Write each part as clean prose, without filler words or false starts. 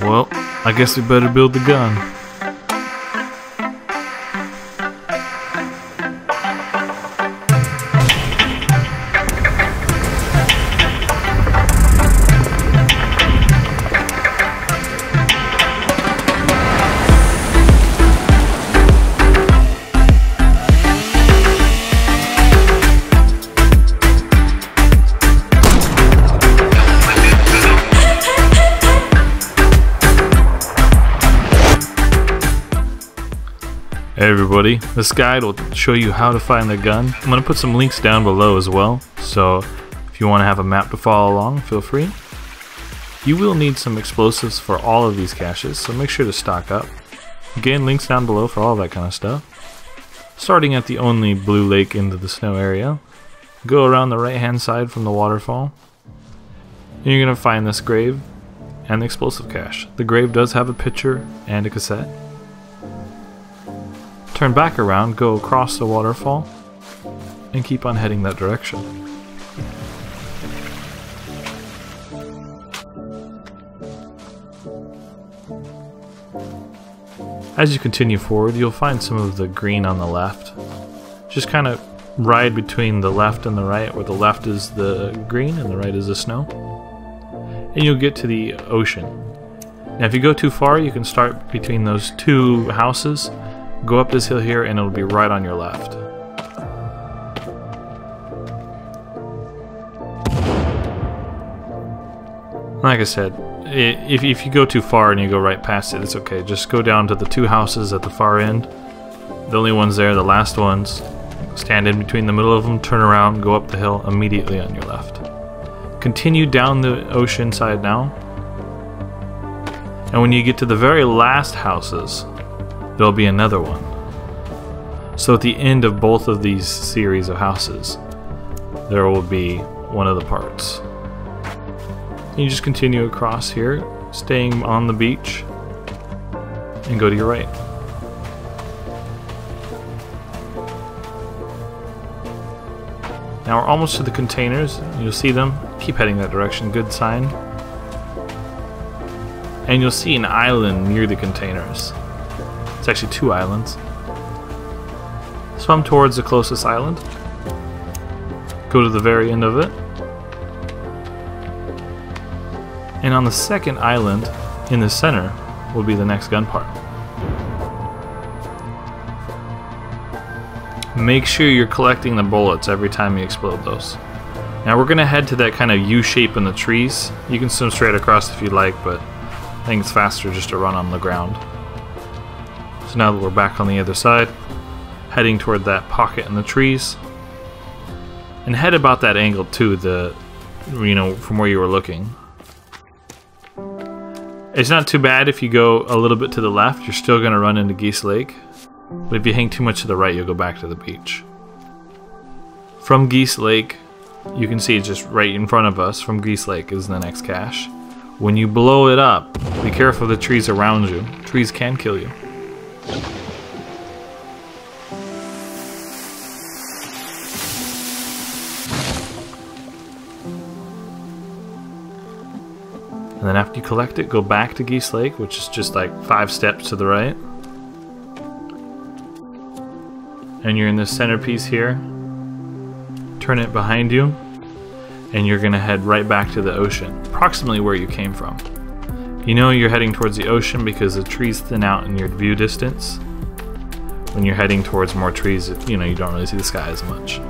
Well, I guess we better build the gun. Hey everybody, this guide will show you how to find the gun. I'm going to put some links down below as well, so if you want to have a map to follow along, feel free. You will need some explosives for all of these caches, so make sure to stock up. Again, links down below for all that kind of stuff. Starting at the only blue lake into the snow area, go around the right hand side from the waterfall, and you're going to find this grave and the explosive cache. The grave does have a picture and a cassette. Turn back around, go across the waterfall, and keep on heading that direction. As you continue forward, you'll find some of the green on the left. Just kind of ride between the left and the right, where the left is the green and the right is the snow. And you'll get to the ocean. Now if you go too far, you can start between those two houses. Go up this hill here and it'll be right on your left. Like I said, if you go too far and you go right past it, it's okay. Just go down to the two houses at the far end. The only ones there, the last ones. Stand in between the middle of them, turn around, go up the hill immediately on your left. Continue down the ocean side now. And when you get to the very last houses, there'll be another one. So at the end of both of these series of houses, there will be one of the parts. You just continue across here, staying on the beach, and go to your right. Now we're almost to the containers. You'll see them. Keep heading that direction. Good sign. And you'll see an island near the containers. It's actually two islands. Swim towards the closest island. Go to the very end of it. And on the second island, in the center, will be the next gun part. Make sure you're collecting the bullets every time you explode those. Now we're going to head to that kind of U shape in the trees. You can swim straight across if you'd like, but I think it's faster just to run on the ground. So now that we're back on the other side, heading toward that pocket in the trees, and head about that angle too, from where you were looking. It's not too bad if you go a little bit to the left. You're still going to run into Geese Lake, but if you hang too much to the right, you'll go back to the beach. From Geese Lake, you can see it's just right in front of us. From Geese Lake is the next cache. When you blow it up, be careful of the trees around you. Trees can kill you. And then after you collect it, go back to Geese Lake, which is just like 5 steps to the right. And you're in this centerpiece here. Turn it behind you, and you're gonna head right back to the ocean, approximately where you came from. You know you're heading towards the ocean because the trees thin out in your view distance. When you're heading towards more trees, you don't really see the sky as much.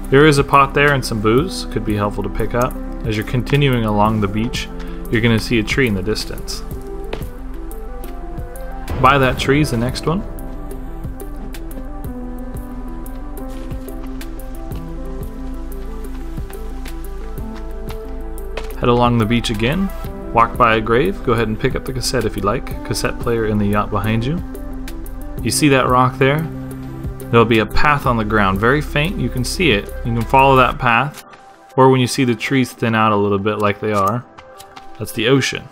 There is a pot there and some booze, could be helpful to pick up. As you're continuing along the beach, you're going to see a tree in the distance. By that tree is the next one. Head along the beach again, walk by a grave, go ahead and pick up the cassette if you like. Cassette player in the yacht behind you. You see that rock there? There'll be a path on the ground, very faint, you can see it. You can follow that path, or when you see the trees thin out a little bit like they are, that's the ocean.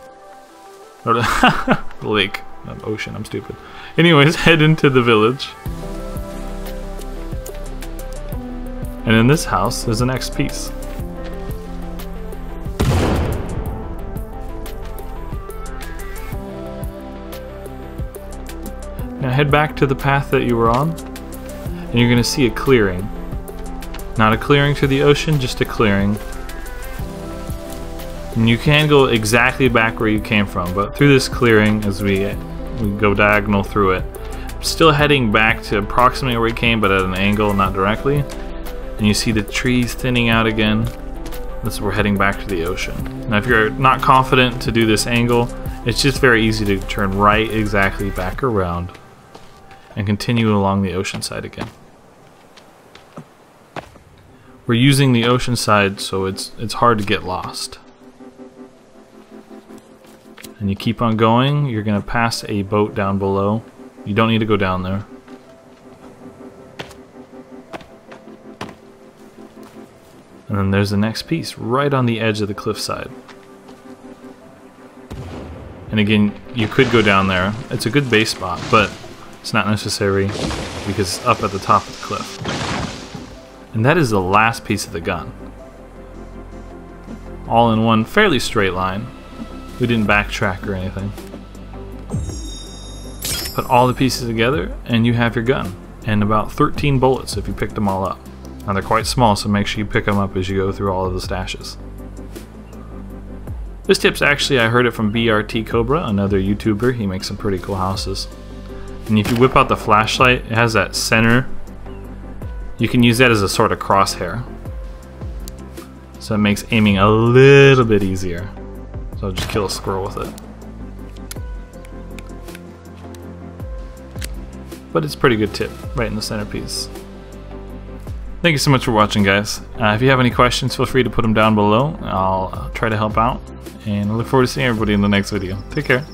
Or the lake, not ocean, I'm stupid. Anyways, head into the village. And in this house, there's the next piece. head back to the path that you were on, and you're gonna see a clearing. Not a clearing to the ocean, just a clearing. And you can go exactly back where you came from, but through this clearing, as we go diagonal through it, still heading back to approximately where we came, but at an angle, not directly. And you see the trees thinning out again. That's we're heading back to the ocean. Now if you're not confident to do this angle, it's just very easy to turn right exactly back around and continue along the ocean side again. We're using the ocean side, so it's hard to get lost. And you keep on going, you're gonna pass a boat down below. You don't need to go down there. And then there's the next piece, right on the edge of the cliffside. And again, you could go down there. It's a good base spot, but it's not necessary because it's up at the top of the cliff. And that is the last piece of the gun. All in one fairly straight line. We didn't backtrack or anything. Put all the pieces together and you have your gun. And about 13 bullets if you picked them all up. Now they're quite small, so make sure you pick them up as you go through all of the stashes. This tip's actually, I heard it from BRT Cobra, another YouTuber. He makes some pretty cool houses. And if you whip out the flashlight, it has that center. You can use that as a sort of crosshair. So it makes aiming a little bit easier. So I'll just kill a squirrel with it. But it's a pretty good tip, right in the centerpiece. Thank you so much for watching, guys. If you have any questions, feel free to put them down below. I'll try to help out. And I look forward to seeing everybody in the next video. Take care.